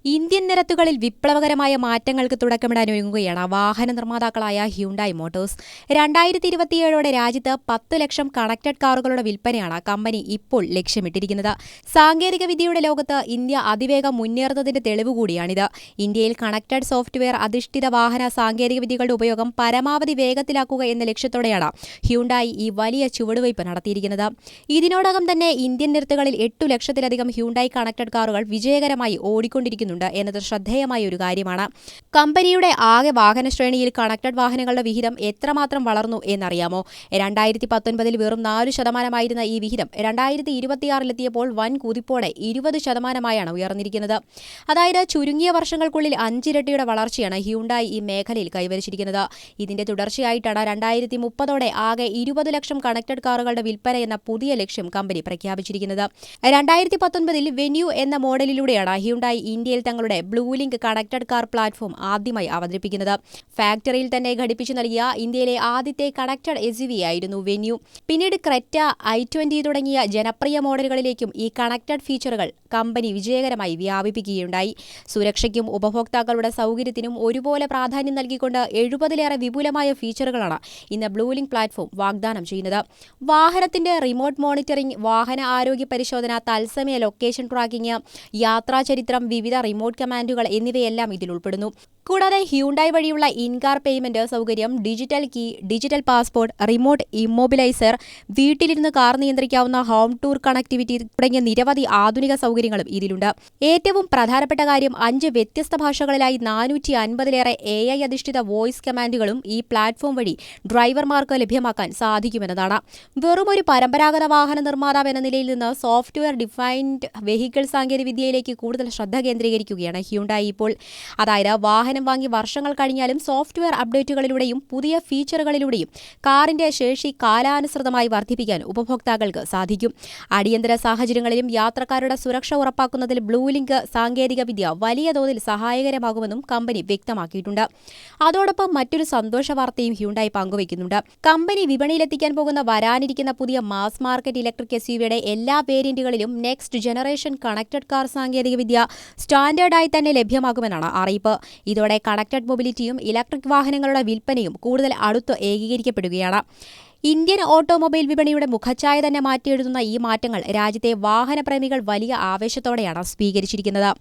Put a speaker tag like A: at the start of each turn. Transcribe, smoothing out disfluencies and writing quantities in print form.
A: Indian നിരത്തുകളിൽ വിപ്ലവകരമായ മാറ്റങ്ങൾക്ക് തുടക്കമിടാനൊരുങ്ങുകയാണ് വാഹന നിർമ്മാതാക്കളായ ഹ്യുണ്ടായി മോട്ടോഴ്സ്. 2027ഓടെ രാജ്യത്ത് 10 ലക്ഷം കണക്റ്റഡ് കാറുകളുടെ വിൽപ്പനയാണ് കമ്പനി ഇപ്പോൾ ലക്ഷ്യമിട്ടിരിക്കുന്നത്. സാങ്കേതിക വിദ്യയുടെ ലോകത്ത് ഇന്ത്യ അതിവേഗം മുന്നേറുന്നതിന്റെ തെളിവ് കൂടിയാണിത്. ഇന്ത്യയിൽ കണക്റ്റഡ് സോഫ്റ്റ്വെയർ അധിഷ്ഠിത വാഹന സാങ്കേതിക വിദ്യകളുടെ ഉപയോഗം പരമാവധി വേഗത്തിലാക്കുക എന്ന ലക്ഷ്യത്തോടെയാണ് ഹ്യുണ്ടായി ഈ വലിയ ചുവടുവയ്പ് നടത്തിയിരിക്കുന്നത്. ഇതിനോടകം തന്നെ ഇന്ത്യൻ നിരത്തുകളിൽ 8 ലക്ഷത്തിലധികം ഹ്യുണ്ടായി കണക്റ്റഡ് കാറുകൾ വിജയകരമായി ഓടിക്കൊണ്ടിരിക്കുന്നു എന്നത് ശ്രദ്ധേയമായ ഒരു കാര്യമാണ്. കമ്പനിയുടെ ആകെ വാഹന ശ്രേണിയിൽ കണക്റ്റഡ് വാഹനങ്ങളുടെ വിഹിതം എത്രമാത്രം വളർന്നു എന്നറിയാമോ? 2019 വെറും 4% ഈ വിഹിതം 2026 വൻ കുതിപ്പോടെ 20% ഉയർന്നിരിക്കുന്നത്. അതായത് ചുരുങ്ങിയ വർഷങ്ങൾക്കുള്ളിൽ 5 ഇരട്ടിയുടെ വളർച്ചയാണ് ഹ്യുണ്ടായി ഈ മേഖലയിൽ കൈവരിച്ചിരിക്കുന്നത്. ഇതിന്റെ തുടർച്ചയായിട്ടാണ് 2030ഓടെ ആകെ 20 ലക്ഷം കണക്റ്റഡ് കാറുകളുടെ വിൽപ്പന എന്ന പുതിയ ലക്ഷ്യം കമ്പനി പ്രഖ്യാപിച്ചിരിക്കുന്നത്. 2019 വെന്യൂ എന്ന മോഡലിലൂടെയാണ് ഹ്യുണ്ടായി ഇന്ത്യയിൽ തങ്ങളുടെ blue link connected car platform ആദ്യമായി അവതരിപ്പിക്കുന്നത്. ഫാക്ടറിയിൽ തന്നെ ഘടിപ്പിച്ചു നൽകിയ ഇന്ത്യയിലെ ആദ്യത്തെ കണക്റ്റഡ് SUV ആയിരുന്നു വെന്യൂ. പിന്നീട് ക്രെറ്റ, i20 തുടങ്ങിയ ജനപ്രിയ മോഡലുകളിലേക്കും ഈ കണക്റ്റഡ് ഫീച്ചറുകൾ കമ്പനി വിജയകരമായി വ്യാപിപ്പിക്കുകയുണ്ടായി. സുരക്ഷയ്ക്കും ഉപഭോക്താക്കളുടെ സൗകര്യത്തിനും ഒരുപോലെ പ്രാധാന്യം നൽകിക്കൊണ്ട് 70ലേറെ വിപുലമായ ഫീച്ചറുകളാണ് ഇന്ന് ബ്ലൂ ലിങ്ക് പ്ലാറ്റ്ഫോം വാഗ്ദാനം ചെയ്യുന്നത്. വാഹനത്തിന്റെ റിമോട്ട് മോണിറ്ററിംഗ്, വാഹന ആരോഗ്യ പരിശോധന, തത്സമയ ലൊക്കേഷൻ ട്രാക്കിംഗ്, യാത്രാചരിത്രം, വിവിധ റിമോട്ട് കമാൻഡുകൾ എന്നിവയെല്ലാം ഇതിൽ ഉൾപ്പെടുന്നു. കൂടാതെ ഹ്യുണ്ടായി വഴിയുള്ള ഇൻകാർ പേയ്മെന്റ് സൗകര്യം, digital key, digital passport, remote immobiliser, വീട്ടിലിരുന്ന് കാർ നിയന്ത്രിക്കാവുന്ന ഹോം ടൂർ കണക്ടിവിറ്റി തുടങ്ങിയ നിരവധി ആധുനിക സൗകര്യങ്ങളും ഇതിലുണ്ട്. ഏറ്റവും പ്രധാനപ്പെട്ട കാര്യം 5 വ്യത്യസ്ത ഭാഷകളിലായി 450ലേറെ AI അധിഷ്ഠിത വോയിസ് കമാൻഡുകളും ഈ പ്ലാറ്റ്ഫോം വഴി ഡ്രൈവർമാർക്ക് ലഭ്യമാക്കാൻ സാധിക്കുമെന്നതാണ്. വെറുമൊരു പരമ്പരാഗത വാഹന നിർമ്മാതാവ് എന്ന നിലയിൽ നിന്ന് സോഫ്റ്റ്വെയർ ഡിഫൈൻഡ് വെഹിക്കിൾ സാങ്കേതികവിദ്യയിലേക്ക് കൂടുതൽ ശ്രദ്ധ കേന്ദ്രീകരിക്കുകയാണ് ഹ്യുണ്ടായി ഇപ്പോൾ. അതായത് വാഹനം വാങ്ങി വർഷങ്ങൾ കഴിഞ്ഞാലും സോഫ്റ്റ്വെയർ അപ്ഡേറ്റുകളിലൂടെയും പുതിയ ഫീച്ചറുകളിലൂടെയും കാറിന്റെ ശേഷി കാലാനുസൃതമായി വർദ്ധിപ്പിക്കാൻ ഉപഭോക്താക്കൾക്ക് സാധിക്കും. അടിയന്തര സാഹചര്യങ്ങളിലും യാത്രക്കാരുടെ സുരക്ഷ ഉറപ്പാക്കുന്നതിൽ ബ്ലൂ ലിങ്ക് സാങ്കേതികവിദ്യ വലിയ തോതിൽ സഹായകരമാകുമെന്നും കമ്പനി വ്യക്തമാക്കിയിട്ടുണ്ട്. അതോടൊപ്പം മറ്റൊരു സന്തോഷ വാർത്തയും ഹ്യുണ്ടായി പങ്കുവയ്ക്കുന്നുണ്ട്. കമ്പനി വിപണിയിലെത്തിക്കാൻ പോകുന്ന വരാനിരിക്കുന്ന പുതിയ മാസ് മാർക്കറ്റ് ഇലക്ട്രിക് SUVയുടെ എല്ലാ വേരിയന്റുകളിലും നെക്സ്റ്റ് ജനറേഷൻ കണക്റ്റഡ് കാർ സാങ്കേതികവിദ്യ സ്റ്റാൻഡേർഡായി തന്നെ ലഭ്യമാകുമെന്നാണ് അറിയിപ്പ്. ഇതോടെ കണക്റ്റഡ് മൊബിലിറ്റിയും ഇലക്ട്രിക് വാഹനങ്ങളുടെ വിൽപ്പനയും കൂടുതൽ അടുത്ത് ഏകീകരിക്കപ്പെടുകയാണ്. ഇന്ത്യൻ ഓട്ടോമൊബൈൽ വിപണിയുടെ മുഖച്ഛായ തന്നെ മാറ്റിയെഴുതുന്ന ഈ മാറ്റങ്ങൾ രാജ്യത്തെ വാഹനപ്രേമികൾ വലിയ ആവേശത്തോടെയാണ് സ്വീകരിച്ചിരിക്കുന്നത്.